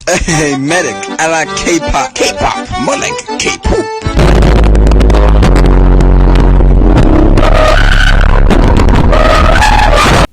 Hey, medic, I like K-pop. K-pop, more like K-poop.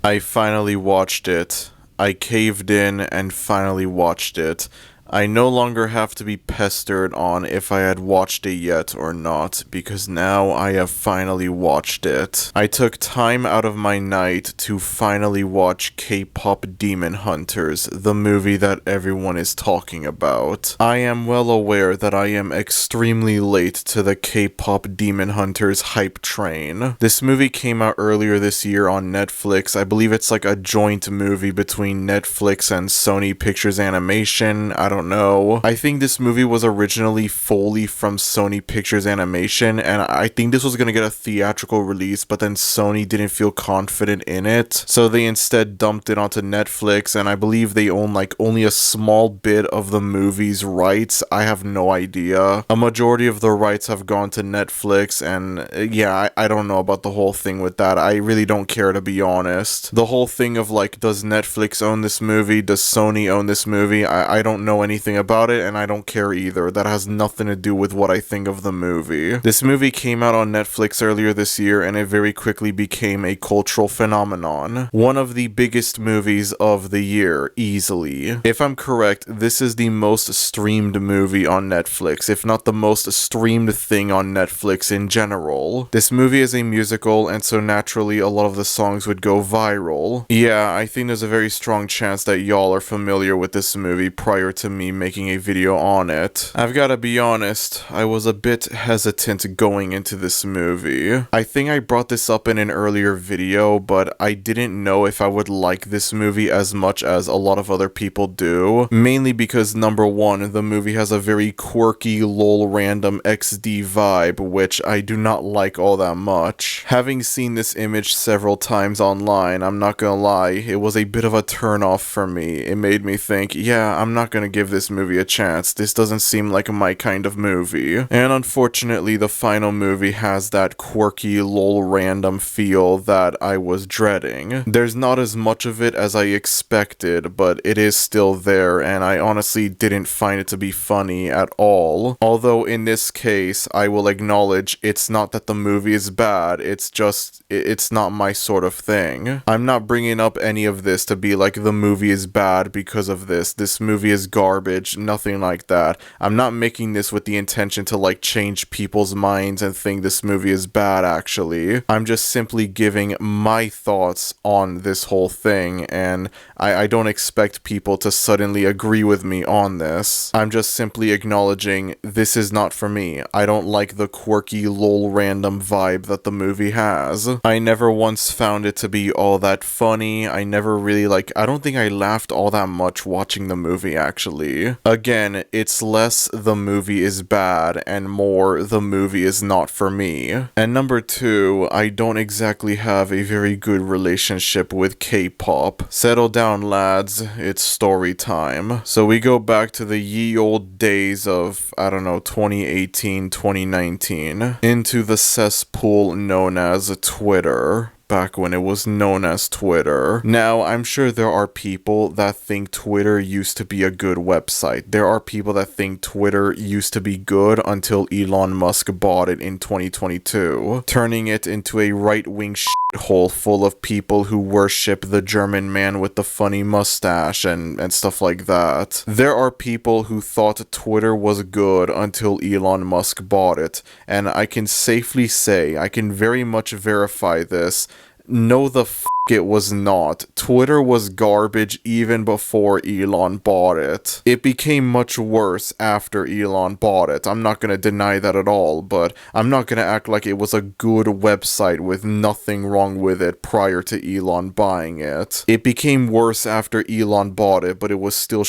I finally watched it. I caved in and finally watched it. I no longer have to be pestered on if I had watched it yet or not, because now I have finally watched it. I took time out of my night to finally watch K-Pop Demon Hunters, the movie that everyone is talking about. I am well aware that I am extremely late to the K-Pop Demon Hunters hype train. This movie came out earlier this year on Netflix. I believe it's like a joint movie between Netflix and Sony Pictures Animation. I don't know. I think this movie was originally fully from Sony Pictures Animation, and I think this was gonna get a theatrical release, but then Sony didn't feel confident in it, so they instead dumped it onto Netflix, and I believe they own like only a small bit of the movie's rights. I have no idea. A majority of the rights have gone to Netflix, and yeah, I don't know about the whole thing with that. I really don't care, to be honest. The whole thing of like, does Netflix own this movie? Does Sony own this movie? I don't know anything about it, and I don't care either. That has nothing to do with what I think of the movie. This movie came out on Netflix earlier this year, and it very quickly became a cultural phenomenon. One of the biggest movies of the year, easily. If I'm correct, this is the most streamed movie on Netflix, if not the most streamed thing on Netflix in general. This movie is a musical, and so naturally a lot of the songs would go viral. Yeah, I think there's a very strong chance that y'all are familiar with this movie prior to me making a video on it. I've gotta be honest, I was a bit hesitant going into this movie. I think I brought this up in an earlier video, but I didn't know if I would like this movie as much as a lot of other people do. Mainly because, number one, the movie has a very quirky, lol random XD vibe, which I do not like all that much. Having seen this image several times online, I'm not gonna lie, it was a bit of a turn-off for me. It made me think, yeah, I'm not gonna give this movie a chance. This doesn't seem like my kind of movie. And unfortunately, the final movie has that quirky, lol random feel that I was dreading. There's not as much of it as I expected, but it is still there, and I honestly didn't find it to be funny at all. Although in this case, I will acknowledge it's not that the movie is bad, it's just, it's not my sort of thing. I'm not bringing up any of this to be like the movie is bad because of this. This movie is garbage, nothing like that. I'm not making this with the intention to like change people's minds and think this movie is bad, actually. I'm just simply giving my thoughts on this whole thing, and I don't expect people to suddenly agree with me on this. I'm just simply acknowledging this is not for me. I don't like the quirky, lol random vibe that the movie has. I never once found it to be all that funny. I never really I don't think I laughed all that much watching the movie, actually. Again, it's less the movie is bad and more the movie is not for me. And number two, I don't exactly have a very good relationship with K-pop. Settle down, lads, it's story time. So we go back to the ye old days of, I don't know, 2018, 2019, into the cesspool known as Twitter. Back when it was known as Twitter. Now, I'm sure there are people that think Twitter used to be a good website. There are people that think Twitter used to be good until Elon Musk bought it in 2022, turning it into a right-wing shithole full of people who worship the German man with the funny mustache and stuff like that. There are people who thought Twitter was good until Elon Musk bought it, and I can safely say, I can very much verify this, no the f*** it was not. Twitter was garbage even before Elon bought it. It became much worse after Elon bought it. I'm not gonna deny that at all, but I'm not gonna act like it was a good website with nothing wrong with it prior to Elon buying it. It became worse after Elon bought it, but it was still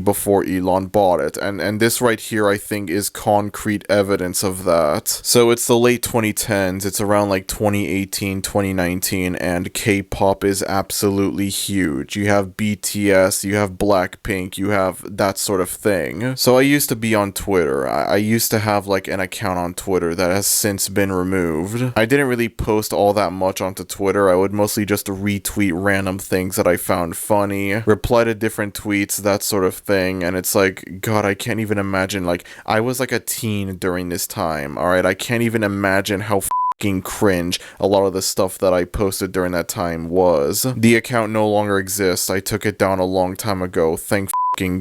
before Elon bought it, and this right here I think is concrete evidence of that. So it's the late 2010s, it's around like 2018, 2019, and K-pop is absolutely huge. You have BTS, you have Blackpink, you have that sort of thing. So I used to be on Twitter. I used to have like an account on Twitter that has since been removed. I didn't really post all that much onto Twitter. I would mostly just retweet random things that I found funny, reply to different tweets, that sort of thing, and it's like, God, I can't even imagine, like, I was like a teen during this time, alright? I can't even imagine how cringe a lot of the stuff that I posted during that time was. The account no longer exists. I took it down a long time ago. Thank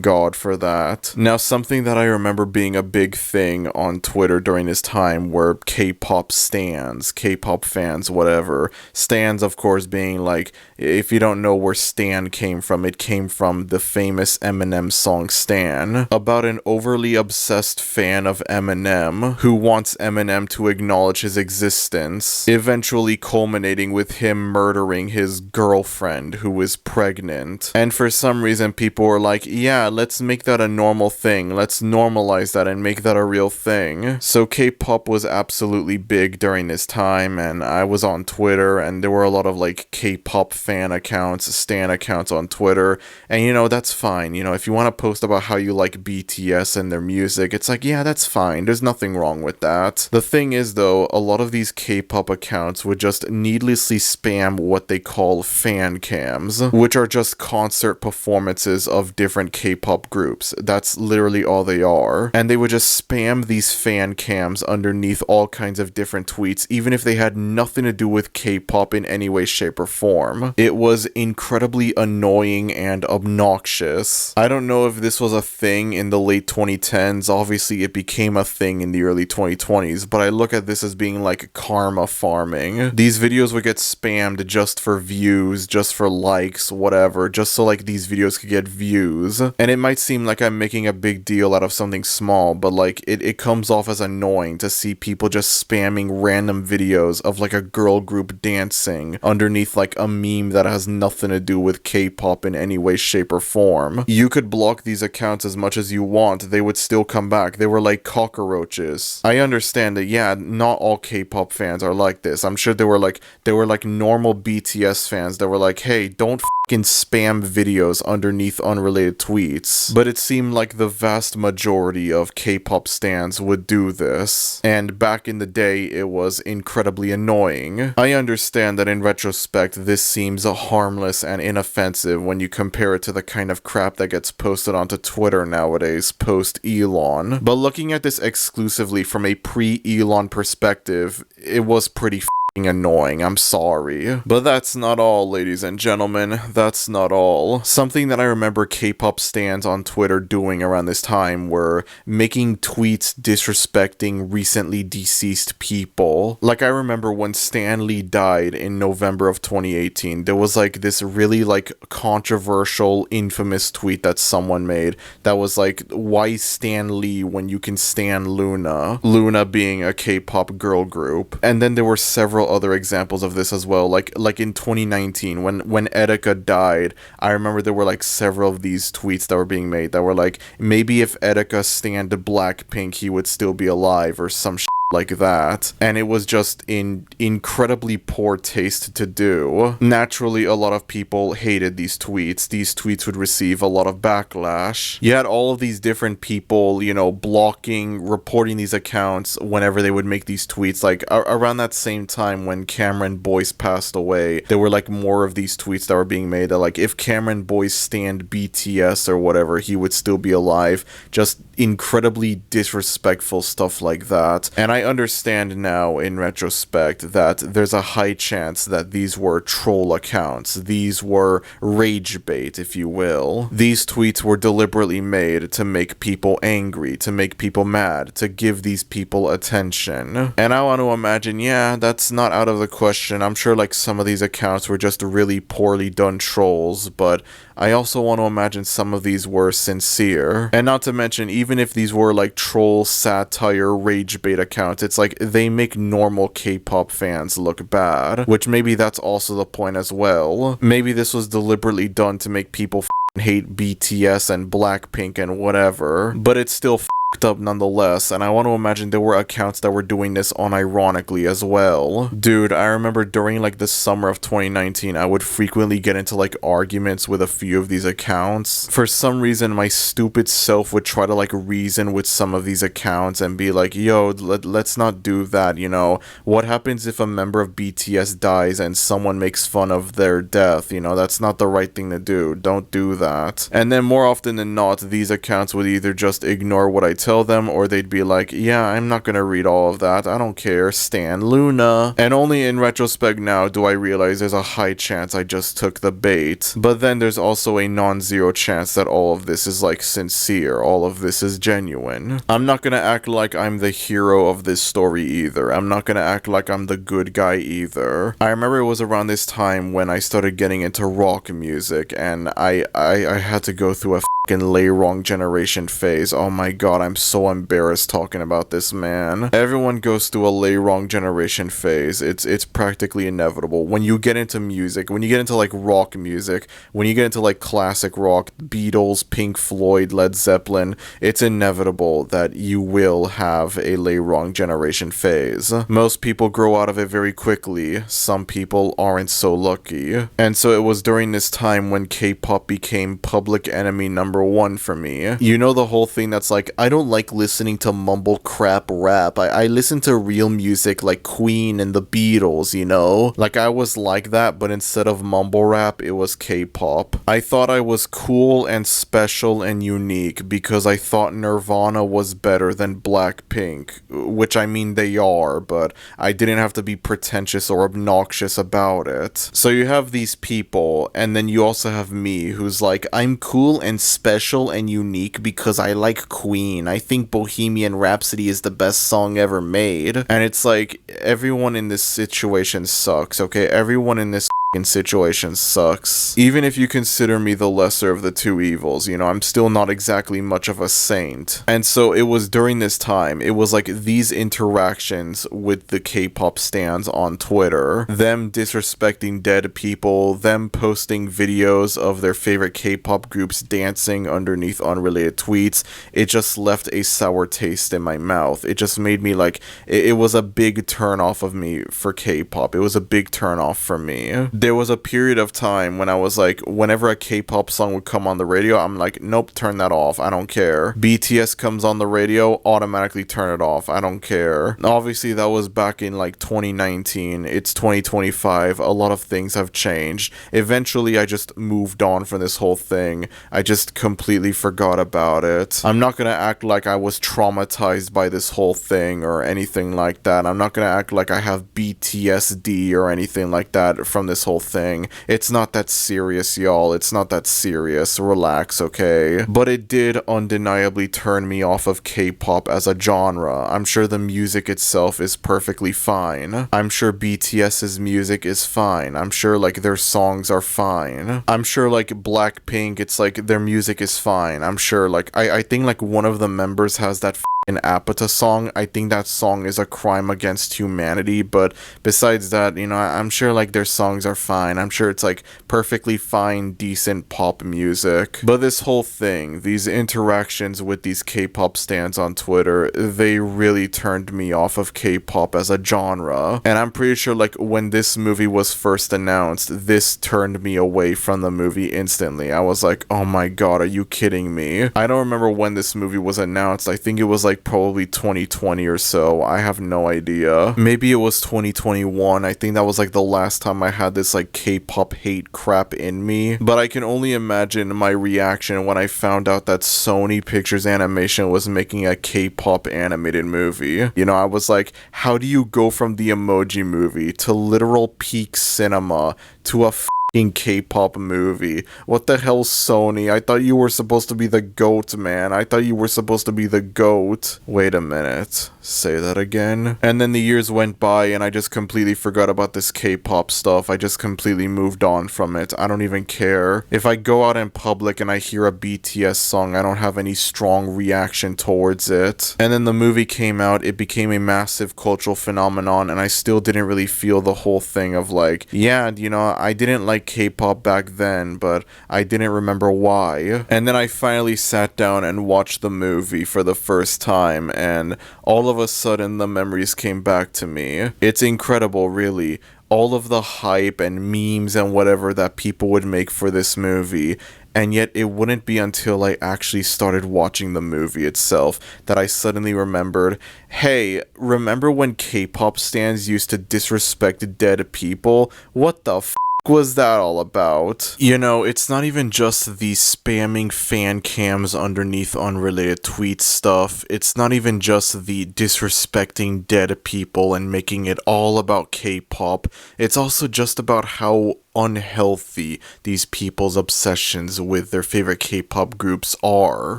God for that. Now, something that I remember being a big thing on Twitter during this time were K-pop stans, K-pop fans, whatever. Stans, of course, being like, if you don't know where Stan came from, it came from the famous Eminem song Stan, about an overly obsessed fan of Eminem who wants Eminem to acknowledge his existence, eventually culminating with him murdering his girlfriend who was pregnant. And for some reason, people were like, yeah, let's make that a normal thing. Let's normalize that and make that a real thing. So K-pop was absolutely big during this time, and I was on Twitter, and there were a lot of like K-pop fan accounts, stan accounts on Twitter, and you know, that's fine. You know, if you want to post about how you like BTS and their music, it's like, yeah, that's fine. There's nothing wrong with that. The thing is, though, a lot of these K-pop accounts would just needlessly spam what they call fan cams, which are just concert performances of different K-pop groups. That's literally all they are. And they would just spam these fan cams underneath all kinds of different tweets, even if they had nothing to do with K-pop in any way, shape, or form. It was incredibly annoying and obnoxious. I don't know if this was a thing in the late 2010s. Obviously, it became a thing in the early 2020s, but I look at this as being like karma farming. These videos would get spammed just for views, just for likes, whatever, just so like these videos could get views. And it might seem like I'm making a big deal out of something small, but like it comes off as annoying to see people just spamming random videos of like a girl group dancing underneath like a meme that has nothing to do with K-pop in any way, shape, or form. You could block these accounts as much as you want, they would still come back. They were like cockroaches. I understand that, yeah, not all K-pop fans are like this. I'm sure there were like normal BTS fans that were like, hey, don't spam videos underneath unrelated tweets, but it seemed like the vast majority of K-pop stans would do this, and back in the day it was incredibly annoying. I understand that in retrospect this seems harmless and inoffensive when you compare it to the kind of crap that gets posted onto Twitter nowadays post-Elon, but looking at this exclusively from a pre-Elon perspective, it was pretty annoying. I'm sorry. But that's not all, ladies and gentlemen. That's not all. Something that I remember K-pop stans on Twitter doing around this time were making tweets disrespecting recently deceased people. Like, I remember when Stan Lee died in November of 2018, there was like this really like controversial, infamous tweet that someone made that was like, why Stan Lee when you can stan Luna? Luna being a K-pop girl group. And then there were several other examples of this as well, like in 2019 when Etika died. I remember there were like several of these tweets that were being made that were like, maybe if Etika stanned Blackpink he would still be alive, or some shit like that, and it was just in incredibly poor taste to do. Naturally, a lot of people hated these tweets. These tweets would receive a lot of backlash. You had all of these different people, you know, blocking, reporting these accounts whenever they would make these tweets. Like around that same time when Cameron Boyce passed away, there were like more of these tweets that were being made that like, if Cameron Boyce stanned BTS or whatever, he would still be alive. Just incredibly disrespectful stuff like that. And I understand now in retrospect that there's a high chance that these were troll accounts. These were rage bait, if you will. These tweets were deliberately made to make people angry, to make people mad, to give these people attention. And I want to imagine, yeah, that's not out of the question. I'm sure like some of these accounts were just really poorly done trolls, but I also want to imagine some of these were sincere. And not to mention, even if these were like troll, satire, rage bait accounts, it's like they make normal K-pop fans look bad, which maybe that's also the point as well. Maybe this was deliberately done to make people hate BTS and Blackpink and whatever, but it's still up nonetheless, and I want to imagine there were accounts that were doing this unironically as well. Dude, I remember during like the summer of 2019, I would frequently get into like arguments with a few of these accounts. For some reason, my stupid self would try to like reason with some of these accounts and be like, yo, let's not do that, you know? What happens if a member of BTS dies and someone makes fun of their death? You know, that's not the right thing to do. Don't do that. And then more often than not, these accounts would either just ignore what I tell them, or they'd be like, yeah, I'm not gonna read all of that, I don't care, Stan Luna. And only in retrospect now do I realize there's a high chance I just took the bait. But then there's also a non-zero chance that all of this is like sincere, all of this is genuine. I'm not gonna act like I'm the hero of this story either. I'm not gonna act like I'm the good guy either. I remember it was around this time when I started getting into rock music, and I had to go through a lay wrong generation phase. Oh my god, I'm so embarrassed talking about this, man. Everyone goes through a lay wrong generation phase. It's practically inevitable. When you get into music, when you get into like rock music, when you get into like classic rock, Beatles, Pink Floyd, Led Zeppelin, it's inevitable that you will have a lay wrong generation phase. Most people grow out of it very quickly. Some people aren't so lucky. And so it was during this time when K-pop became public enemy number one for me. You know, the whole thing that's like, I don't like listening to mumble crap rap. I listen to real music like Queen and the Beatles, you know? Like, I was like that, but instead of mumble rap, it was K-pop. I thought I was cool and special and unique because I thought Nirvana was better than Blackpink, which I mean they are, but I didn't have to be pretentious or obnoxious about it. So you have these people, and then you also have me, who's like, I'm cool and special and unique because I like Queen. I think Bohemian Rhapsody is the best song ever made. And it's like, everyone in this situation sucks, okay? Everyone in this situation sucks. Even if you consider me the lesser of the two evils, you know, I'm still not exactly much of a saint. And so it was during this time, it was like these interactions with the K-pop stans on Twitter, them disrespecting dead people, them posting videos of their favorite K-pop groups dancing underneath unrelated tweets. It just left a sour taste in my mouth. It just made me like, it was a big turn off of me for K-pop. It was a big turn off for me. There was a period of time when I was like, whenever a K-pop song would come on the radio, I'm like, nope, turn that off, I don't care. BTS comes on the radio, automatically turn it off, I don't care. Obviously, that was back in like 2019, it's 2025, a lot of things have changed. Eventually, I just moved on from this whole thing. I just completely forgot about it. I'm not gonna act like I was traumatized by this whole thing or anything like that. I'm not gonna act like I have PTSD or anything like that from this whole thing. It's not that serious, y'all. It's not that serious. Relax, okay? But it did undeniably turn me off of K-pop as a genre. I'm sure the music itself is perfectly fine. I'm sure BTS's music is fine. I'm sure like their songs are fine. I'm sure like Blackpink, it's like their music is fine. I'm sure like I think like one of the members has that an Apata song. I think that song is a crime against humanity, but besides that, you know, I'm sure like their songs are fine. I'm sure it's like perfectly fine, decent pop music. But this whole thing, these interactions with these K-pop stans on Twitter, they really turned me off of K-pop as a genre. And I'm pretty sure like when this movie was first announced, this turned me away from the movie instantly. I was like, oh my god, are you kidding me? I don't remember when this movie was announced. I think it was like probably 2020 or so. I have no idea. Maybe it was 2021. I think that was like the last time I had this like K-pop hate crap in me. But I can only imagine my reaction when I found out that Sony Pictures Animation was making a K-pop animated movie. You know, I was like, how do you go from the Emoji Movie to literal peak cinema to a in K-pop movie? What the hell, Sony? I thought you were supposed to be the GOAT, man. I thought you were supposed to be the GOAT. Wait a minute. Say that again. And then the years went by and I just completely forgot about this K-pop stuff. I just completely moved on from it. I don't even care. If I go out in public and I hear a BTS song, I don't have any strong reaction towards it. And then the movie came out, it became a massive cultural phenomenon, and I still didn't really feel the whole thing of like, yeah, you know, I didn't like like K-pop back then, but I didn't remember why. And then I finally sat down and watched the movie for the first time, and all of a sudden the memories came back to me. It's incredible, really. All of the hype and memes and whatever that people would make for this movie, and yet it wouldn't be until I actually started watching the movie itself that I suddenly remembered, hey, remember when K-pop stans used to disrespect dead people? What the was that all about? You know, it's not even just the spamming fan cams underneath unrelated tweet stuff. It's not even just the disrespecting dead people and making it all about K-pop. It's also just about how unhealthy these people's obsessions with their favorite K-pop groups are.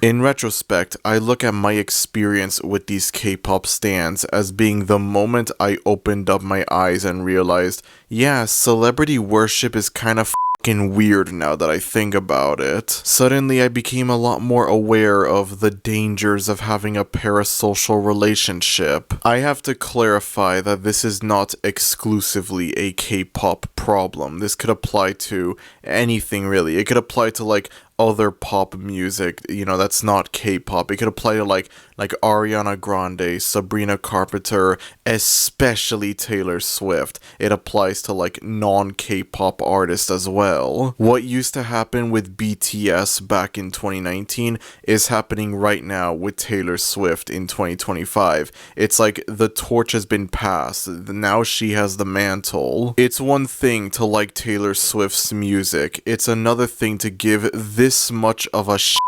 In retrospect, I look at my experience with these K-pop stans as being the moment I opened up my eyes and realized, yeah, celebrity worship is kind of fucking weird now that I think about it. Suddenly I became a lot more aware of the dangers of having a parasocial relationship. I have to clarify that this is not exclusively a K-pop problem. This could apply to anything really. It could apply to like other pop music, you know, that's not K-pop. It could apply to like Ariana Grande, Sabrina Carpenter, especially Taylor Swift. It applies to like non-K-pop artists as well. What used to happen with BTS back in 2019 is happening right now with Taylor Swift in 2025. It's like the torch has been passed. Now she has the mantle. It's one thing to like Taylor Swift's music. It's another thing to give this much of a shit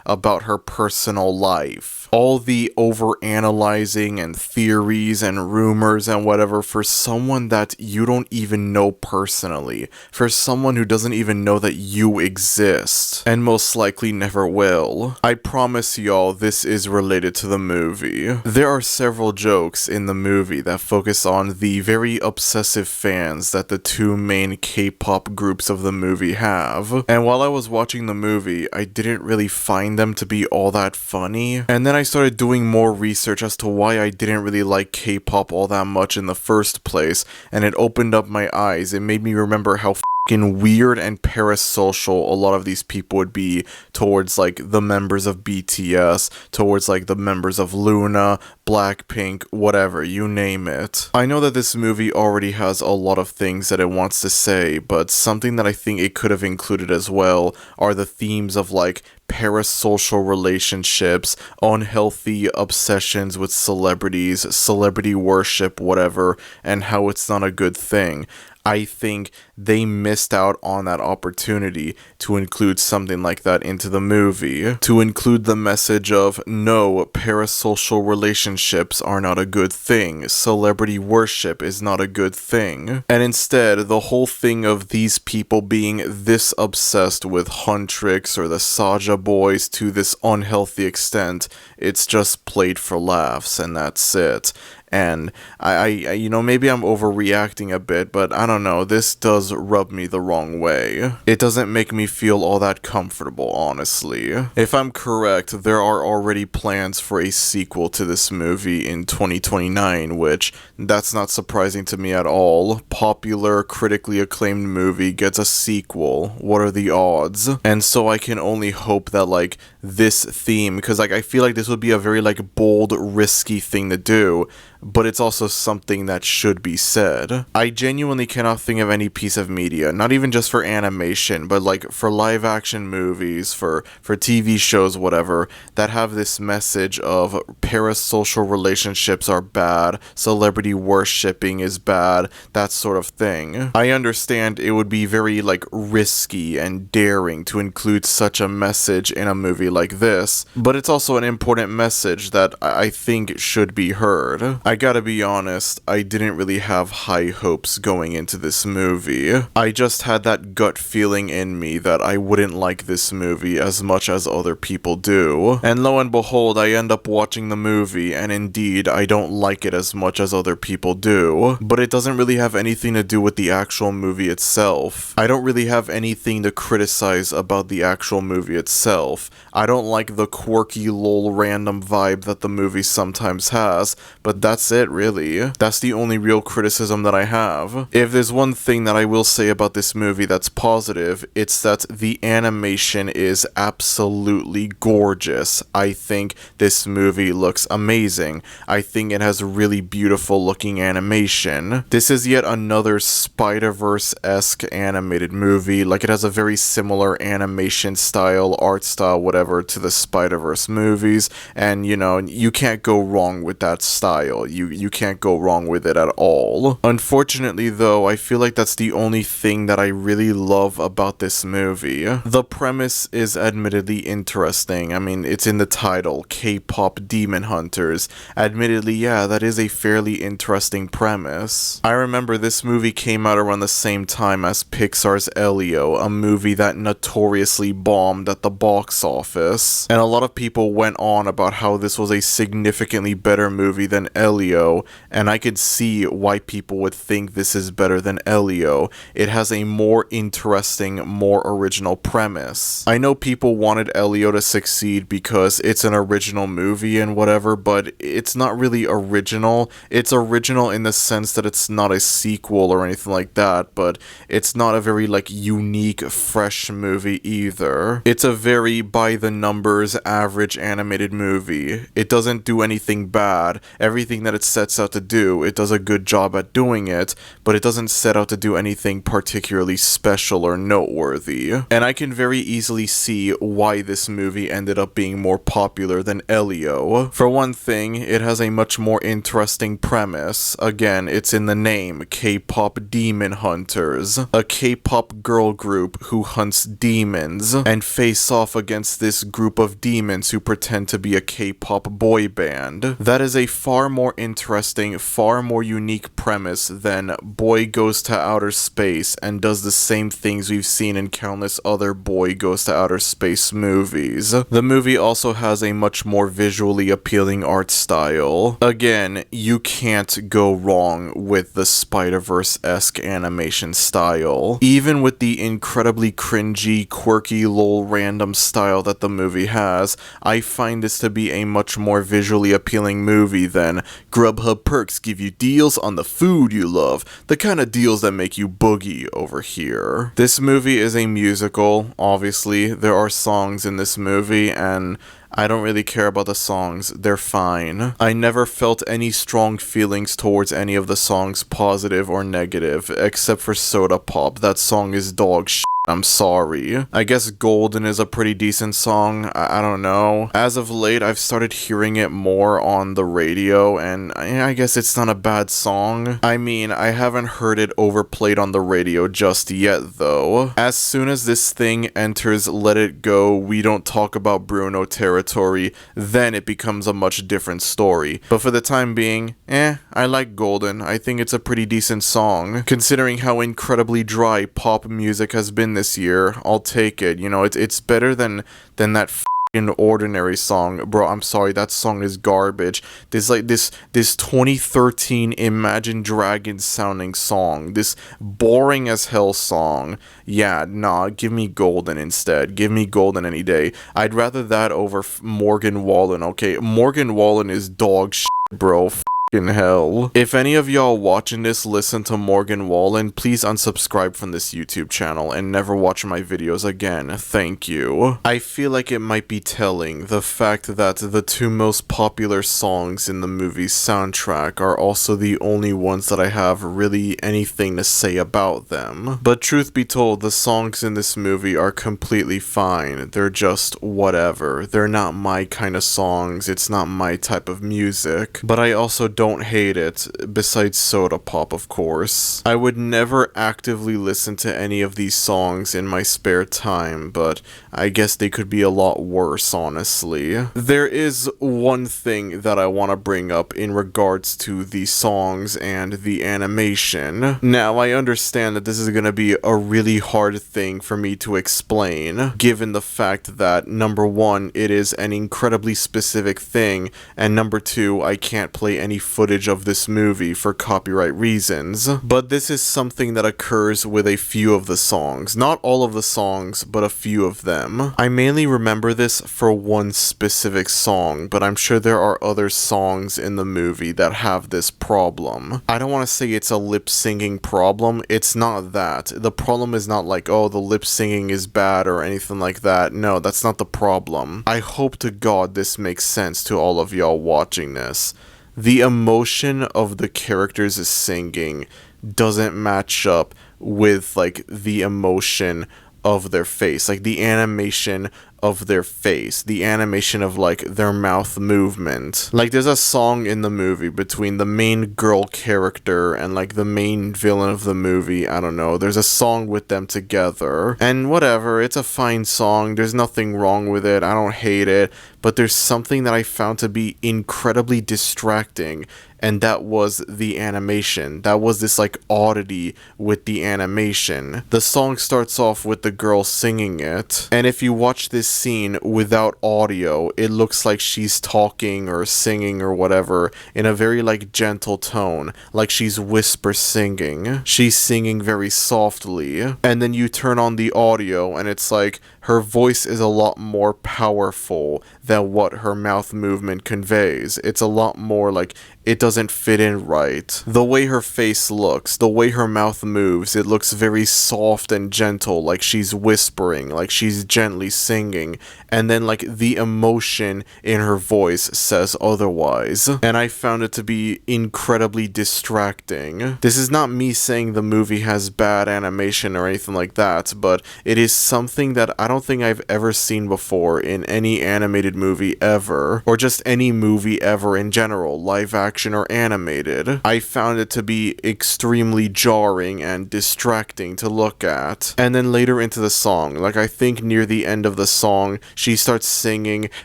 about her personal life. All the over-analyzing and theories and rumors and whatever for someone that you don't even know personally. For someone who doesn't even know that you exist. And most likely never will. I promise y'all this is related to the movie. There are several jokes in the movie that focus on the very obsessive fans that the two main K-pop groups of the movie have. And while I was watching the movie, I didn't really find them to be all that funny. And then I started doing more research as to why I didn't really like K-pop all that much in the first place, and it opened up my eyes. It made me remember how fucking weird and parasocial a lot of these people would be towards like the members of BTS, towards like the members of Luna, Blackpink, whatever, you name it. I know that this movie already has a lot of things that it wants to say, but something that I think it could have included as well are the themes of like parasocial relationships, unhealthy obsessions with celebrities, celebrity worship, whatever, and how it's not a good thing. I think they missed out on that opportunity to include something like that into the movie. To include the message of, no, parasocial relationships are not a good thing. Celebrity worship is not a good thing. And instead, the whole thing of these people being this obsessed with Huntrix or the Saja boys to this unhealthy extent, it's just played for laughs and that's it. And I you know, maybe I'm overreacting a bit, but I don't know, this does rub me the wrong way. It doesn't make me feel all that comfortable, honestly. If I'm correct, there are already plans for a sequel to this movie in 2029, which, that's not surprising to me at all. Popular, critically acclaimed movie gets a sequel. What are the odds? And so I can only hope that, like, this theme, because, like, I feel like this would be a very, like, bold, risky thing to do, but it's also something that should be said. I genuinely cannot think of any piece of media, not even just for animation, but like for live action movies, for TV shows, whatever, that have this message of parasocial relationships are bad, celebrity worshipping is bad, that sort of thing. I understand it would be very like risky and daring to include such a message in a movie like this, but it's also an important message that I think should be heard. I gotta be honest, I didn't really have high hopes going into this movie. I just had that gut feeling in me that I wouldn't like this movie as much as other people do. And lo and behold, I end up watching the movie, and indeed, I don't like it as much as other people do. But it doesn't really have anything to do with the actual movie itself. I don't really have anything to criticize about the actual movie itself. I don't like the quirky lol random vibe that the movie sometimes has, but that's it really. That's the only real criticism that I have. If there's one thing that I will say about this movie that's positive, it's that the animation is absolutely gorgeous. I think this movie looks amazing. I think it has really beautiful looking animation. This is yet another Spider-Verse-esque animated movie. Like, it has a very similar animation style, art style, whatever, to the Spider-Verse movies, and you know, you can't go wrong with that style. You can't go wrong with it at all. Unfortunately though, I feel like that's the only thing that I really love about this movie. The premise is admittedly interesting. I mean, it's in the title, K-pop Demon Hunters. Admittedly, yeah, that is a fairly interesting premise. I remember this movie came out around the same time as Pixar's Elio, a movie that notoriously bombed at the box office. And a lot of people went on about how this was a significantly better movie than Elio, and I could see why people would think this is better than Elio. It has a more interesting, more original premise. I know people wanted Elio to succeed because it's an original movie and whatever, but it's not really original. It's original in the sense that it's not a sequel or anything like that, but it's not a very, like, unique, fresh movie either. It's a very by-the-numbers, average animated movie. It doesn't do anything bad. Everything that it sets out to do, it does a good job at doing it, but it doesn't set out to do anything particularly special or noteworthy. And I can very easily see why this movie ended up being more popular than Elio. For one thing, it has a much more interesting premise. Again, it's in the name, K-pop Demon Hunters. A K-pop girl group who hunts demons and face off against this group of demons who pretend to be a K-pop boy band. That is a far more interesting, far more unique premise than Boy Goes to Outer Space and does the same things we've seen in countless other Boy Goes to Outer Space movies. The movie also has a much more visually appealing art style. Again, you can't go wrong with the Spider-Verse-esque animation style. Even with the incredibly cringy, quirky, lol random style that the movie has, I find this to be a much more visually appealing movie than Grubhub perks give you deals on the food you love, the kind of deals that make you boogie over here. This movie is a musical, obviously. There are songs in this movie, and I don't really care about the songs, they're fine. I never felt any strong feelings towards any of the songs, positive or negative, except for Soda Pop. That song is dog shit. I'm sorry. I guess Golden is a pretty decent song. I don't know. As of late, I've started hearing it more on the radio, and I guess it's not a bad song. I mean, I haven't heard it overplayed on the radio just yet, though. As soon as this thing enters Let It Go, We Don't Talk About Bruno territory, then it becomes a much different story. But for the time being, I like Golden. I think it's a pretty decent song. Considering how incredibly dry pop music has been this year, I'll take it. You know, it's better than that f***ing Ordinary song. Bro, I'm sorry, that song is garbage. There's like this 2013 Imagine Dragons sounding song. This boring as hell song. Yeah, nah, give me Golden instead. Give me Golden any day. I'd rather that over Morgan Wallen, okay? Morgan Wallen is dog shit, bro. Hell. If any of y'all watching this listen to Morgan Wallen, please unsubscribe from this YouTube channel and never watch my videos again. Thank you. I feel like it might be telling, the fact that the two most popular songs in the movie's soundtrack are also the only ones that I have really anything to say about them. But truth be told, the songs in this movie are completely fine. They're just whatever. They're not my kind of songs. It's not my type of music. But I also don't hate it, besides Soda Pop, of course. I would never actively listen to any of these songs in my spare time, but I guess they could be a lot worse, honestly. There is one thing that I want to bring up in regards to the songs and the animation. Now, I understand that this is going to be a really hard thing for me to explain, given the fact that, number one, it is an incredibly specific thing, and number two, I can't play any footage of this movie for copyright reasons. But this is something that occurs with a few of the songs. Not all of the songs, but a few of them. I mainly remember this for one specific song, but I'm sure there are other songs in the movie that have this problem. I don't want to say it's a lip singing problem. It's not that. The problem is not like, oh, the lip singing is bad or anything like that. No, that's not the problem. I hope to God this makes sense to all of y'all watching this. The emotion of the characters singing doesn't match up with like the emotion of their face, like the animation of their face, the animation of like their mouth movement. Like there's a song in the movie between the main girl character and like the main villain of the movie. I don't know, there's a song with them together, and whatever, it's a fine song, there's nothing wrong with it, I don't hate it, but there's something that I found to be incredibly distracting, and that was the animation. That was this like oddity with the animation. The song starts off with the girl singing it, and if you watch this scene without audio, it looks like she's talking or singing or whatever in a very like gentle tone, like she's whisper singing. She's singing very softly, and then you turn on the audio and it's like her voice is a lot more powerful than what her mouth movement conveys. It's a lot more like it doesn't fit in right. The way her face looks, the way her mouth moves, it looks very soft and gentle, like she's whispering, like she's gently singing, and then like the emotion in her voice says otherwise. And I found it to be incredibly distracting. This is not me saying the movie has bad animation or anything like that, but it is something that I don't think I've ever seen before in any animated movie ever, or just any movie ever in general, live action or animated. I found it to be extremely jarring and distracting to look at. And then later into the song, like I think near the end of the song, she starts singing,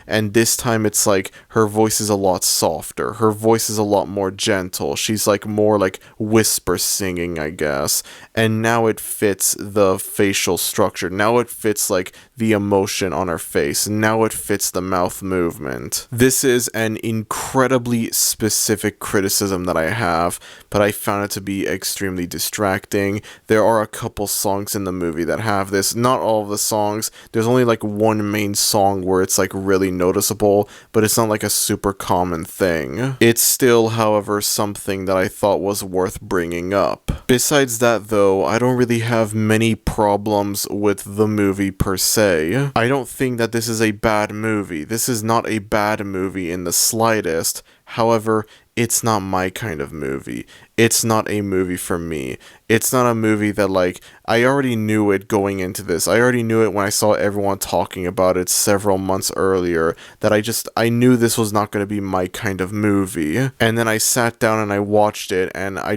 and this time it's like her voice is a lot softer. Her voice is a lot more gentle. She's like more like whisper singing, I guess. And now it fits the facial structure. Now it fits like the emotion on her face. Now it fits the mouth movement. This is an incredibly specific criticism that I have, but I found it to be extremely distracting. There are a couple songs in the movie that have this. Not all of the songs. There's only like one main song where it's like really noticeable, but it's not like a super common thing. It's still, however, something that I thought was worth bringing up. Besides that though, I don't really have many problems with the movie per se. I don't think that this is a bad movie. This is not a bad movie in the slightest. However, it's not my kind of movie. It's not a movie for me. It's not a movie that, like, I already knew it going into this. I already knew it when I saw everyone talking about it several months earlier, that I knew this was not going to be my kind of movie. And then I sat down and I watched it, and I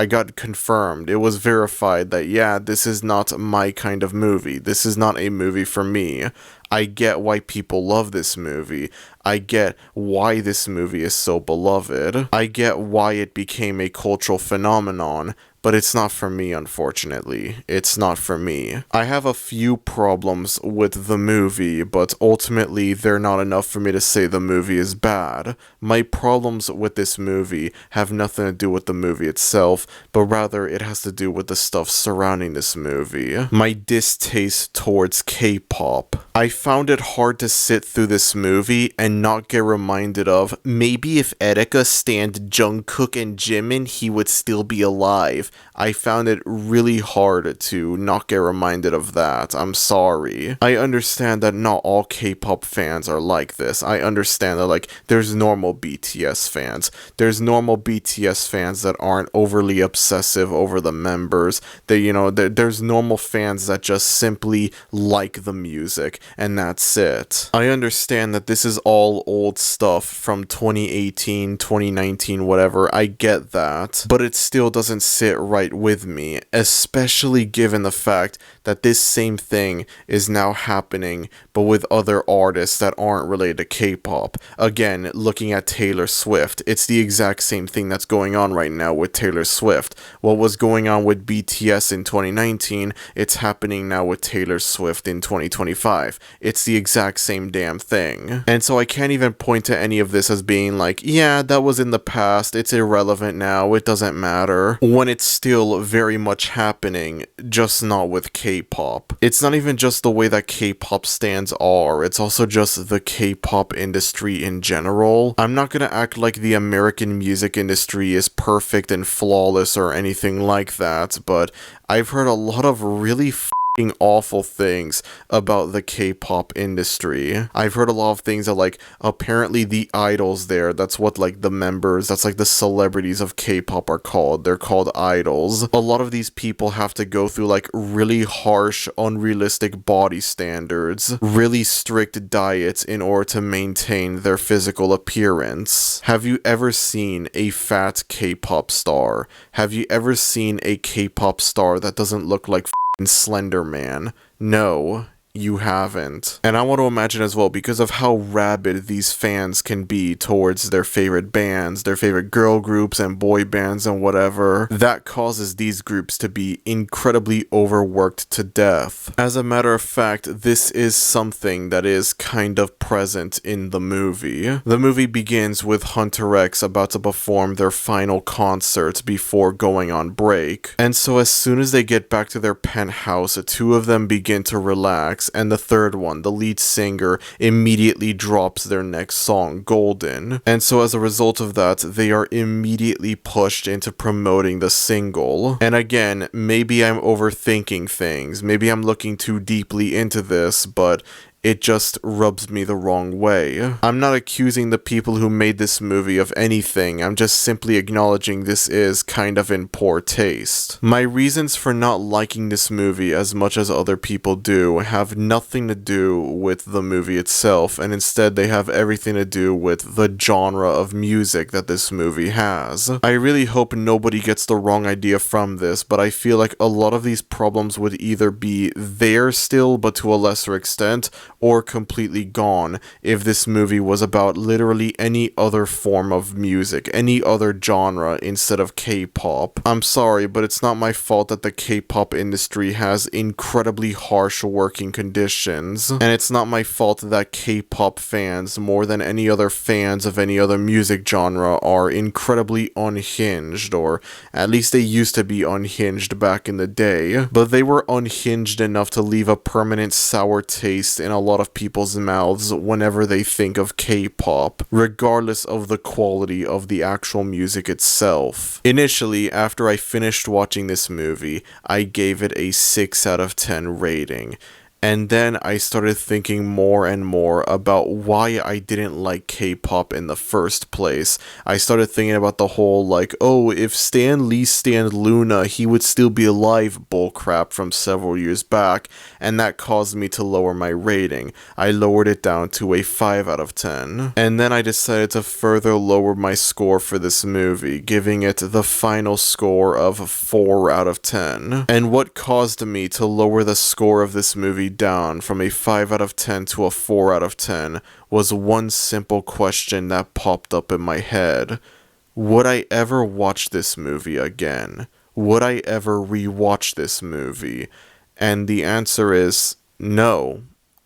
got confirmed. It was verified that, yeah, this is not my kind of movie. This is not a movie for me. I get why people love this movie. I get why this movie is so beloved. I get why it became a cultural phenomenon, but it's not for me, unfortunately. It's not for me. I have a few problems with the movie, but ultimately they're not enough for me to say the movie is bad. My problems with this movie have nothing to do with the movie itself, but rather it has to do with the stuff surrounding this movie. My distaste towards K-pop. I found it hard to sit through this movie and not get reminded of, maybe if Erika stanned Jungkook and Jimin, he would still be alive. I found it really hard to not get reminded of that. I'm sorry. I understand that not all K-pop fans are like this. I understand that, like, there's normal BTS fans. There's normal BTS fans that aren't overly obsessive over the members. There's normal fans that just simply like the music, and that's it. I understand that this is all old stuff from 2018, 2019, whatever. I get that. But it still doesn't sit right with me, especially given the fact that this same thing is now happening, but with other artists that aren't related to K-pop. Again, looking at Taylor Swift, it's the exact same thing that's going on right now with Taylor Swift. What was going on with BTS in 2019, it's happening now with Taylor Swift in 2025. It's the exact same damn thing. And so I can't even point to any of this as being like, yeah, that was in the past, it's irrelevant now, it doesn't matter, when it's still very much happening, just not with K-pop. It's not even just the way that K-pop stans are, it's also just the K-pop industry in general. I'm not gonna act like the American music industry is perfect and flawless or anything like that, but I've heard a lot of really awful things about the K-pop industry. I've heard a lot of things that, like, apparently the idols there, that's what, like, the members, that's like the celebrities of K-pop are called. They're called idols. A lot of these people have to go through, like, really harsh, unrealistic body standards, really strict diets in order to maintain their physical appearance. Have you ever seen a fat K-pop star? Have you ever seen a K-pop star that doesn't look like Slender Man? No, you haven't. And I want to imagine as well, because of how rabid these fans can be towards their favorite bands, their favorite girl groups and boy bands and whatever, that causes these groups to be incredibly overworked to death. As a matter of fact, this is something that is kind of present in the movie. The movie begins with Hunter X about to perform their final concert before going on break. And so as soon as they get back to their penthouse, two of them begin to relax, and the third one, the lead singer, immediately drops their next song, Golden. And so as a result of that, they are immediately pushed into promoting the single. And again, maybe I'm overthinking things, maybe I'm looking too deeply into this, but it just rubs me the wrong way. I'm not accusing the people who made this movie of anything, I'm just simply acknowledging this is kind of in poor taste. My reasons for not liking this movie as much as other people do have nothing to do with the movie itself, and instead they have everything to do with the genre of music that this movie has. I really hope nobody gets the wrong idea from this, but I feel like a lot of these problems would either be there still, but to a lesser extent, or completely gone if this movie was about literally any other form of music, any other genre instead of K-pop. I'm sorry, but it's not my fault that the K-pop industry has incredibly harsh working conditions, and it's not my fault that K-pop fans, more than any other fans of any other music genre, are incredibly unhinged, or at least they used to be unhinged back in the day, but they were unhinged enough to leave a permanent sour taste in a lot of people's mouths whenever they think of K-pop, regardless of the quality of the actual music itself. Initially, after I finished watching this movie, I gave it a 6 out of 10 rating. And then I started thinking more and more about why I didn't like K-pop in the first place. I started thinking about the whole, like, oh, if Stan Lee stanned Luna, he would still be alive bullcrap from several years back, and that caused me to lower my rating. I lowered it down to a 5 out of 10. And then I decided to further lower my score for this movie, giving it the final score of 4 out of 10. And what caused me to lower the score of this movie down from a 5 out of 10 to a 4 out of 10 was one simple question that popped up in my head. Would I ever watch this movie again? Would I ever rewatch this movie? And the answer is no.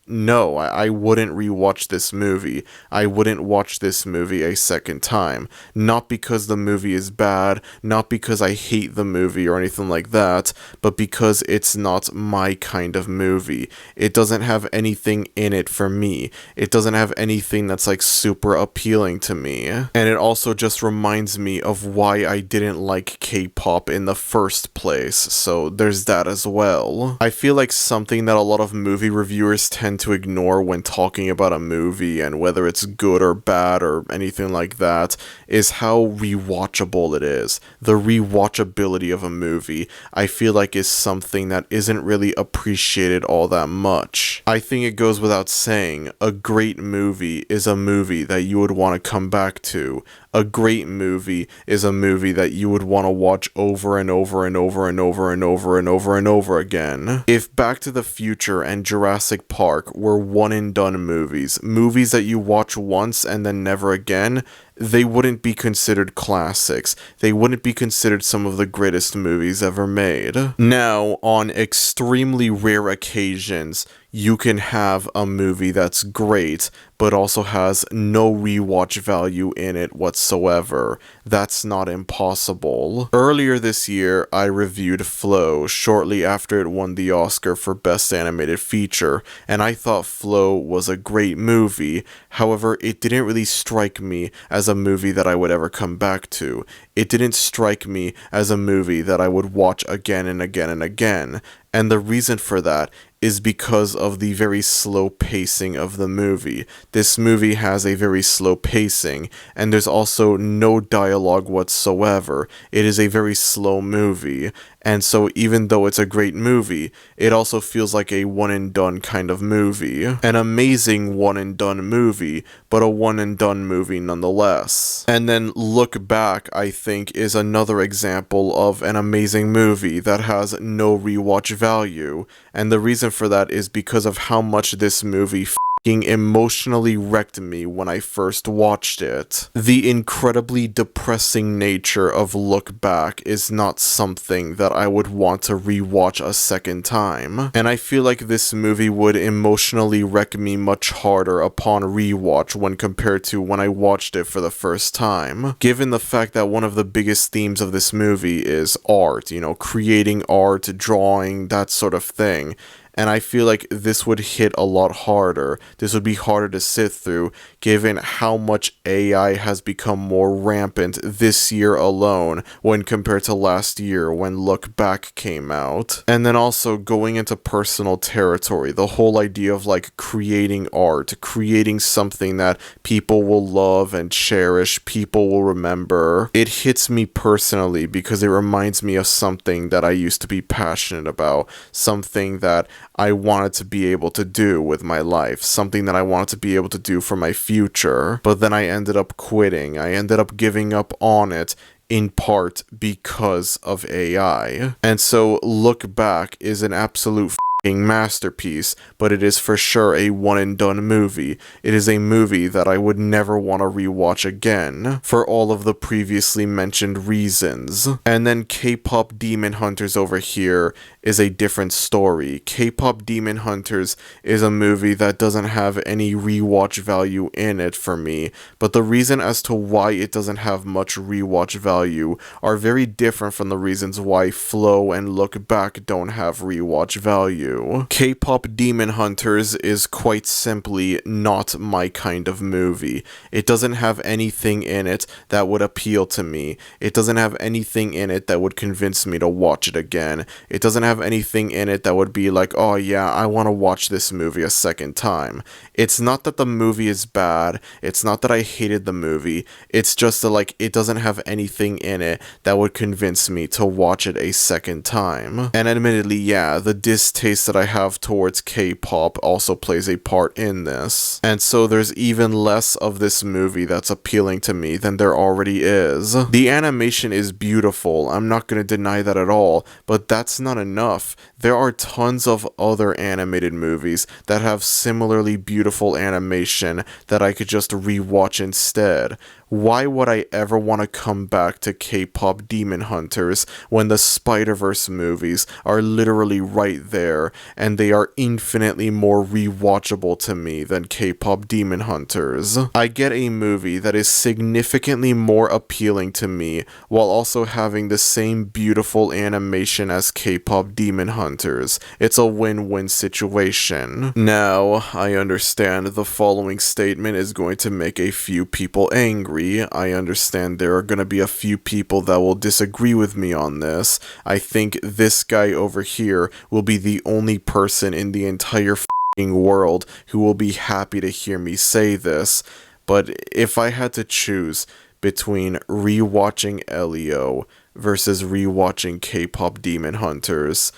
No, I wouldn't rewatch this movie. I wouldn't watch this movie a second time. Not because the movie is bad, not because I hate the movie or anything like that, but because it's not my kind of movie. It doesn't have anything in it for me. It doesn't have anything that's like super appealing to me. And it also just reminds me of why I didn't like K-pop in the first place, so there's that as well. I feel like something that a lot of movie reviewers tend tend to ignore when talking about a movie and whether it's good or bad or anything like that is how rewatchable it is. The rewatchability of a movie, I feel like, is something that isn't really appreciated all that much. I think it goes without saying, a great movie is a movie that you would want to come back to. A great movie is a movie that you would want to watch over and over and over and over and over and over and over again. If Back to the Future and Jurassic Park were one and done movies that you watch once and then never again, they wouldn't be considered classics. They wouldn't be considered some of the greatest movies ever made. Now, on extremely rare occasions, you can have a movie that's great, but also has no rewatch value in it whatsoever. That's not impossible. Earlier this year, I reviewed Flow shortly after it won the Oscar for Best Animated Feature, and I thought Flow was a great movie. However, it didn't really strike me as a movie that I would ever come back to. It didn't strike me as a movie that I would watch again and again and again. And the reason for that is because of the very slow pacing of the movie. This movie has a very slow pacing, and there's also no dialogue whatsoever. It is a very slow movie, and so even though it's a great movie, it also feels like a one-and-done kind of movie. An amazing one-and-done movie, but a one-and-done movie nonetheless. And then Look Back, I think, is another example of an amazing movie that has no rewatch value, and the reason for that is because of how much this movie emotionally wrecked me when I first watched it. The incredibly depressing nature of Look Back is not something that I would want to rewatch a second time, and I feel like this movie would emotionally wreck me much harder upon rewatch when compared to when I watched it for the first time, given the fact that one of the biggest themes of this movie is art, creating art, drawing, that sort of thing. And I feel like this would hit a lot harder. This would be harder to sit through, given how much AI has become more rampant this year alone when compared to last year when Look Back came out. And then also going into personal territory, the whole idea of creating art, creating something that people will love and cherish, people will remember. It hits me personally because it reminds me of something that I used to be passionate about, something that I wanted to be able to do with my life, something that I wanted to be able to do for my future, but then I ended up quitting. I ended up giving up on it in part because of AI. And so Look Back is an absolute masterpiece, but it is for sure a one-and-done movie. It is a movie that I would never want to rewatch again, for all of the previously mentioned reasons. And then K-Pop Demon Hunters over here is a different story. K-Pop Demon Hunters is a movie that doesn't have any rewatch value in it for me, but the reason as to why it doesn't have much rewatch value are very different from the reasons why Flow and Look Back don't have rewatch value. K-Pop Demon Hunters is quite simply not my kind of movie. It doesn't have anything in it that would appeal to me. It doesn't have anything in it that would convince me to watch it again. It doesn't have anything in it that would be like, oh yeah, I want to watch this movie a second time. It's not that the movie is bad. It's not that I hated the movie. It's just that it doesn't have anything in it that would convince me to watch it a second time. And admittedly, yeah, the distaste that I have towards K-pop also plays a part in this. And so there's even less of this movie that's appealing to me than there already is. The animation is beautiful, I'm not going to deny that at all, but that's not enough. There are tons of other animated movies that have similarly beautiful animation that I could just rewatch instead. Why would I ever want to come back to K-Pop Demon Hunters when the Spider-Verse movies are literally right there, and they are infinitely more rewatchable to me than K-Pop Demon Hunters? I get a movie that is significantly more appealing to me while also having the same beautiful animation as K-Pop Demon Hunters. It's a win-win situation. Now, I understand the following statement is going to make a few people angry. I understand there are going to be a few people that will disagree with me on this. I think this guy over here will be the only person in the entire f***ing world who will be happy to hear me say this, but if I had to choose between rewatching Elio versus rewatching K-pop Demon Hunters,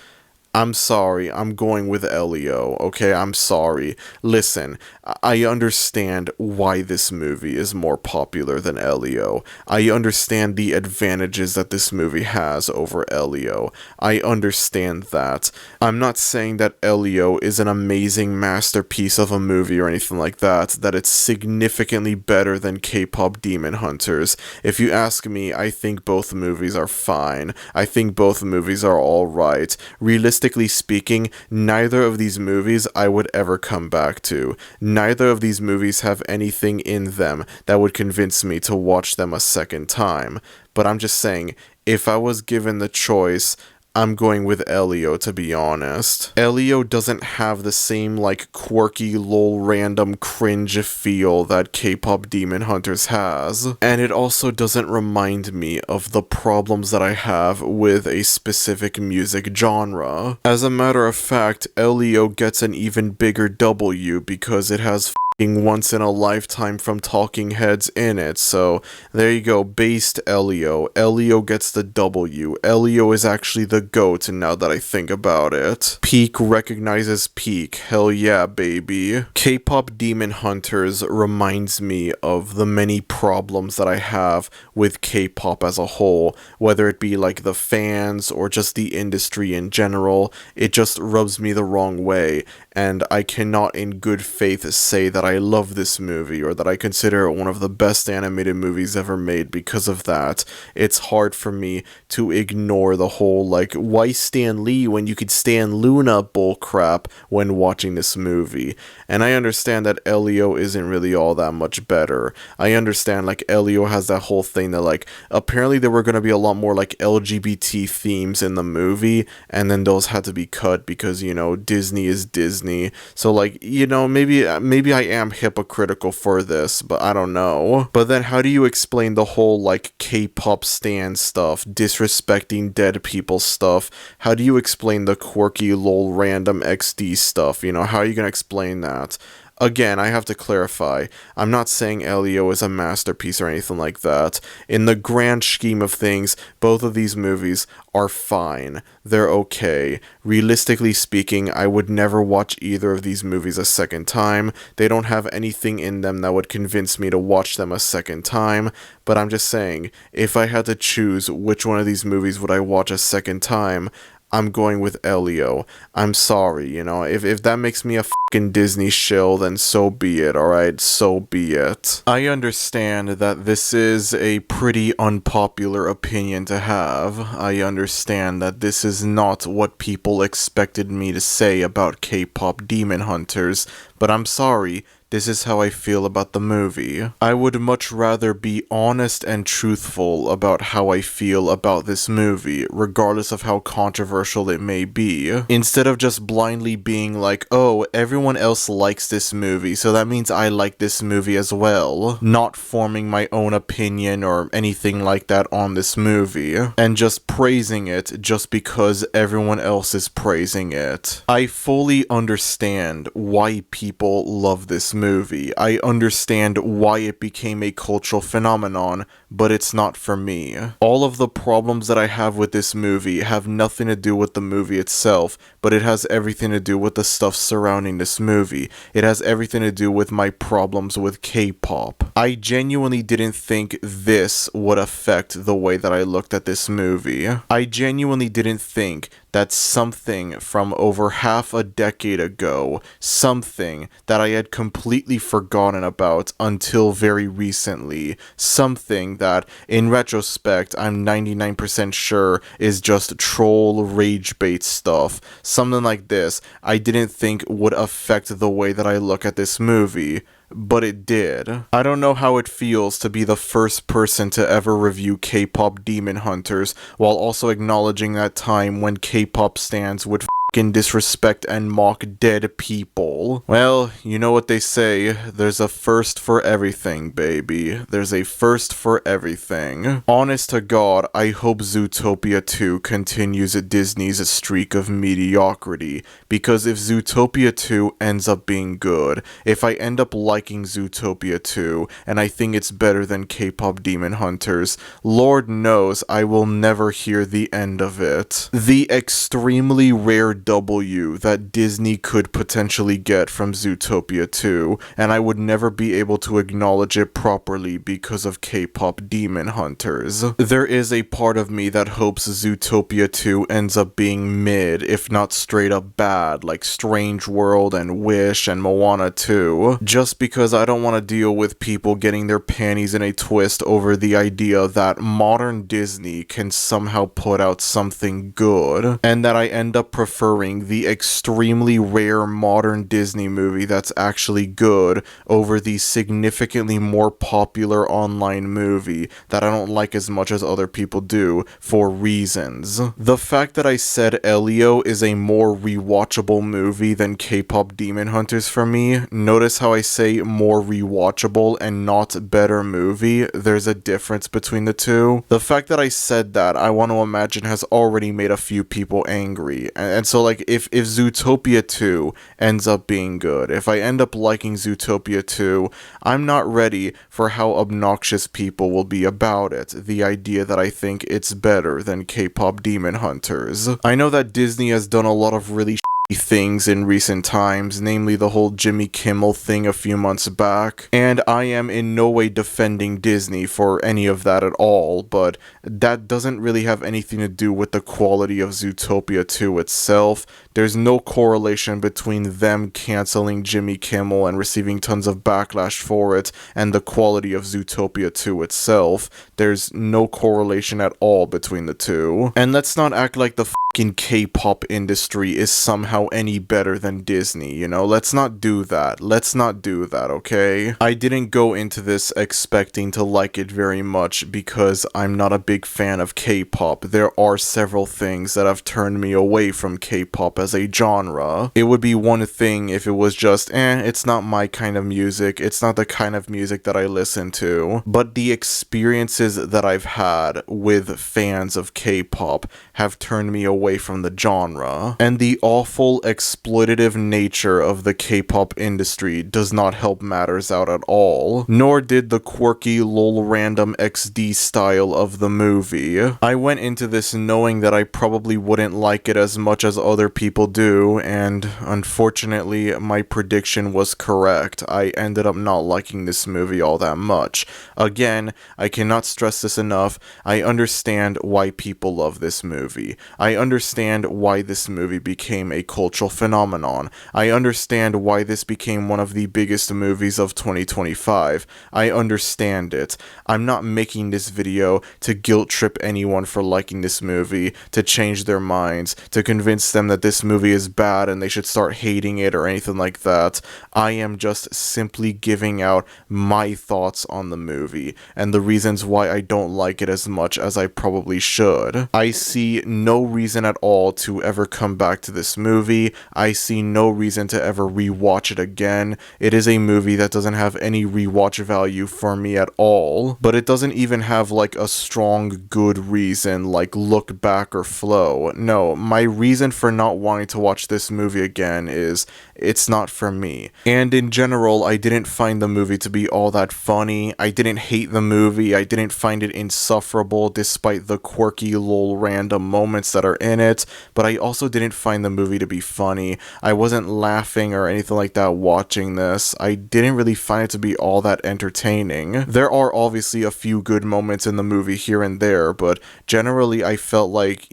I'm sorry, I'm going with Elio, okay? I'm sorry. Listen, I understand why this movie is more popular than Elio. I understand the advantages that this movie has over Elio. I understand that. I'm not saying that Elio is an amazing masterpiece of a movie or anything like that it's significantly better than K-pop Demon Hunters. If you ask me, I think both movies are fine. I think both movies are alright. Realistically speaking, neither of these movies I would ever come back to. Neither of these movies have anything in them that would convince me to watch them a second time. But I'm just saying, if I was given the choice, I'm going with Elio, to be honest. Elio doesn't have the same, quirky, lol, random cringe feel that K-pop Demon Hunters has. And it also doesn't remind me of the problems that I have with a specific music genre. As a matter of fact, Elio gets an even bigger W because it has Once in a Lifetime from Talking Heads in it, so there you go, based Elio. Elio gets the W. Elio is actually the GOAT now that I think about it. Peak recognizes peak, hell yeah, baby. K-pop Demon Hunters reminds me of the many problems that I have with K-pop as a whole, whether it be the fans or just the industry in general. It just rubs me the wrong way, and I cannot in good faith say that I love this movie or that I consider it one of the best animated movies ever made because of that. It's hard for me to ignore the whole why Stan Lee when you could Stan Luna bullcrap when watching this movie. And I understand that Elio isn't really all that much better. I understand Elio has that whole thing that apparently there were going to be a lot more LGBT themes in the movie, and then those had to be cut because Disney is Disney. So maybe I am hypocritical for this, but I don't know. But then how do you explain the whole K-pop stan stuff, disrespecting dead people stuff? How do you explain the quirky lol random XD stuff? How are you gonna explain that? Again, I have to clarify, I'm not saying Elio is a masterpiece or anything like that. In the grand scheme of things, both of these movies are fine. They're okay. Realistically speaking, I would never watch either of these movies a second time. They don't have anything in them that would convince me to watch them a second time. But I'm just saying, if I had to choose which one of these movies would I watch a second time, I'm going with Elio. I'm sorry, if that makes me a fucking Disney shill, then so be it, alright? So be it. I understand that this is a pretty unpopular opinion to have. I understand that this is not what people expected me to say about K-pop Demon Hunters, but I'm sorry, this is how I feel about the movie. I would much rather be honest and truthful about how I feel about this movie, regardless of how controversial it may be, instead of just blindly being oh, everyone else likes this movie, so that means I like this movie as well, not forming my own opinion or anything like that on this movie, and just praising it just because everyone else is praising it. I fully understand why people love this movie. I understand why it became a cultural phenomenon, but it's not for me. All of the problems that I have with this movie have nothing to do with the movie itself, but it has everything to do with the stuff surrounding this movie. It has everything to do with my problems with K-pop. I genuinely didn't think this would affect the way that I looked at this movie. I genuinely didn't think that something from over half a decade ago, something that I had completely forgotten about until very recently, something that, in retrospect, I'm 99% sure is just troll rage bait stuff, something like this, I didn't think would affect the way that I look at this movie. But it did. I don't know how it feels to be the first person to ever review K-pop Demon Hunters, while also acknowledging that time when K-pop stans would disrespect and mock dead people. Well, you know what they say, there's a first for everything, baby. There's a first for everything. Honest to God, I hope Zootopia 2 continues Disney's streak of mediocrity, because if Zootopia 2 ends up being good, if I end up liking Zootopia 2, and I think it's better than K-pop Demon Hunters, Lord knows I will never hear the end of it. The extremely rare W that Disney could potentially get from Zootopia 2, and I would never be able to acknowledge it properly because of K-pop Demon Hunters. There is a part of me that hopes Zootopia 2 ends up being mid, if not straight up bad, like Strange World and Wish and Moana 2, just because I don't want to deal with people getting their panties in a twist over the idea that modern Disney can somehow put out something good, and that I end up preferring the extremely rare modern Disney movie that's actually good over the significantly more popular online movie that I don't like as much as other people do for reasons. The fact that I said Elio is a more rewatchable movie than K-pop Demon Hunters for me, notice how I say more rewatchable and not better movie. There's a difference between the two. The fact that I said that, I want to imagine has already made a few people angry, and so like if Zootopia 2 ends up being good, if I end up liking Zootopia 2, I'm not ready for how obnoxious people will be about it, the idea that I think it's better than K-pop Demon Hunters. I know that Disney has done a lot of really things in recent times, namely the whole Jimmy Kimmel thing a few months back, and I am in no way defending Disney for any of that at all, but that doesn't really have anything to do with the quality of Zootopia 2 itself. There's no correlation between them canceling Jimmy Kimmel and receiving tons of backlash for it and the quality of Zootopia 2 itself. There's no correlation at all between the two. And let's not act like the K-pop industry is somehow any better than Disney, you know? Let's not do that. Let's not do that, okay? I didn't go into this expecting to like it very much because I'm not a big fan of K-pop. There are several things that have turned me away from K-pop as a genre. It would be one thing if it was just, it's not my kind of music. It's not the kind of music that I listen to. But the experiences that I've had with fans of K-pop have turned me away from the genre, and the awful exploitative nature of the K-pop industry does not help matters out at all, nor did the quirky lol random XD style of the movie. I went into this knowing that I probably wouldn't like it as much as other people do, and unfortunately my prediction was correct. I ended up not liking this movie all that much. Again, I cannot stress this enough, I understand why people love this movie. I understand why this movie became a cultural phenomenon. I understand why this became one of the biggest movies of 2025. I understand it. I'm not making this video to guilt trip anyone for liking this movie, to change their minds, to convince them that this movie is bad and they should start hating it or anything like that. I am just simply giving out my thoughts on the movie and the reasons why I don't like it as much as I probably should. I see no reason at all to ever come back to this movie. I see no reason to ever rewatch it again. It is a movie that doesn't have any rewatch value for me at all, but it doesn't even have like a strong good reason like look back or flow. No, my reason for not wanting to watch this movie again is it's not for me. And in general, I didn't find the movie to be all that funny. I didn't hate the movie. I didn't find it insufferable despite the quirky lol random moments that are in it, but I also didn't find the movie to be funny. I wasn't laughing or anything like that watching this. I didn't really find it to be all that entertaining. There are obviously a few good moments in the movie here and there, but generally I felt like,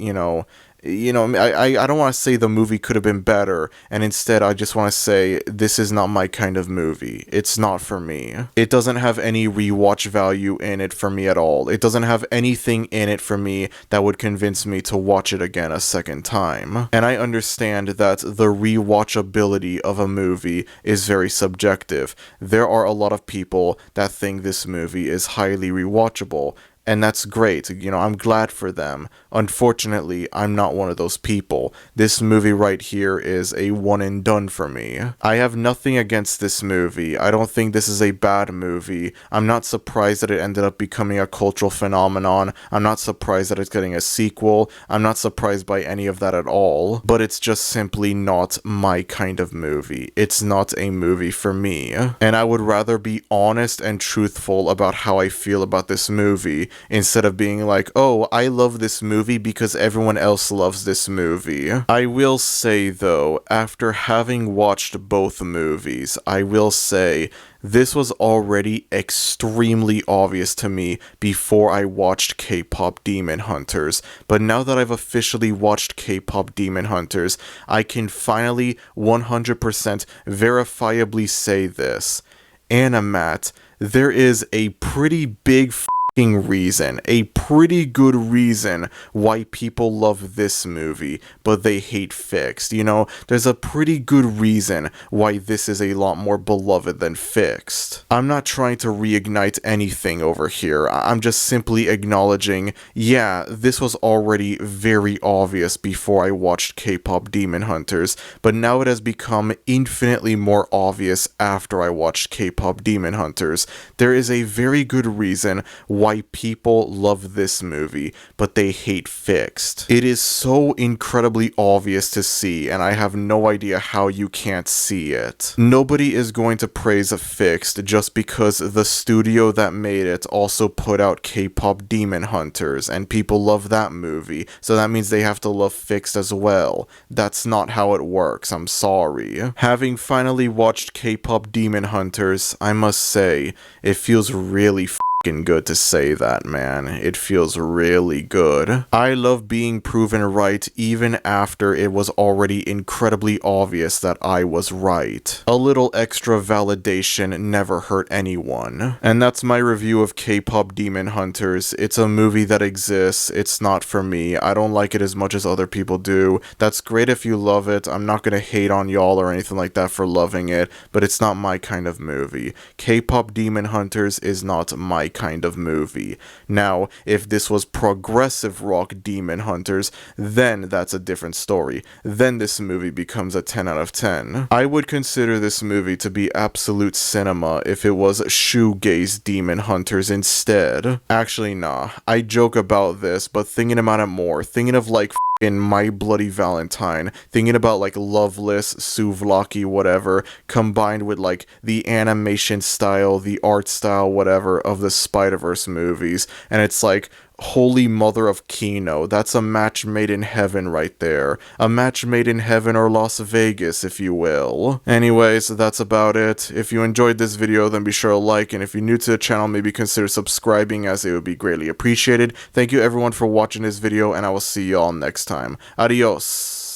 I don't want to say the movie could have been better, and instead I just want to say this is not my kind of movie. It's not for me. It doesn't have any rewatch value in it for me at all. It doesn't have anything in it for me that would convince me to watch it again a second time. And I understand that the rewatchability of a movie is very subjective. There are a lot of people that think this movie is highly rewatchable. and that's great. I'm glad for them. Unfortunately, I'm not one of those people. This movie right here is a one and done for me. I have nothing against this movie. I don't think this is a bad movie. I'm not surprised that it ended up becoming a cultural phenomenon. I'm not surprised that it's getting a sequel. I'm not surprised by any of that at all. But it's just simply not my kind of movie. It's not a movie for me. And I would rather be honest and truthful about how I feel about this movie instead of being like, oh, I love this movie because everyone else loves this movie. I will say though, after having watched both movies, I will say this was already extremely obvious to me before I watched K-Pop Demon Hunters, but now that I've officially watched K-Pop Demon Hunters, I can finally 100% verifiably say this. Animat, there is a pretty big reason, a pretty good reason why people love this movie, but they hate Fixed. There's a pretty good reason why this is a lot more beloved than Fixed. I'm not trying to reignite anything over here. I'm just simply acknowledging, yeah, this was already very obvious before I watched K-Pop Demon Hunters, but now it has become infinitely more obvious after I watched K-Pop Demon Hunters. There is a very good reason why people love this movie, but they hate Fixed. It is so incredibly obvious to see, and I have no idea how you can't see it. Nobody is going to praise Fixed just because the studio that made it also put out K-Pop Demon Hunters, and people love that movie, so that means they have to love Fixed as well. That's not how it works, I'm sorry. Having finally watched K-Pop Demon Hunters, I must say, it feels really good to say that, man. It feels really good. I love being proven right even after it was already incredibly obvious that I was right. A little extra validation never hurt anyone. And that's my review of K-Pop Demon Hunters. It's a movie that exists. It's not for me. I don't like it as much as other people do. That's great if you love it. I'm not gonna hate on y'all or anything like that for loving it, but it's not my kind of movie. K-Pop Demon Hunters is not my kind of movie. Now, if this was progressive rock Demon Hunters, then that's a different story. Then this movie becomes a 10 out of 10. I would consider this movie to be absolute cinema if it was shoegaze Demon Hunters instead. Actually, nah. I joke about this, but thinking about it more, thinking of like in My Bloody Valentine, thinking about like Loveless, Souvlaki, whatever, combined with like the animation style, the art style, whatever, of the Spider-Verse movies, and it's like, holy mother of Kino, that's a match made in heaven right there. A match made in heaven or Las Vegas, if you will. Anyways, that's about it. If you enjoyed this video, then be sure to like, and if you're new to the channel, maybe consider subscribing, as it would be greatly appreciated. Thank you everyone for watching this video, and I will see y'all next time. Adios.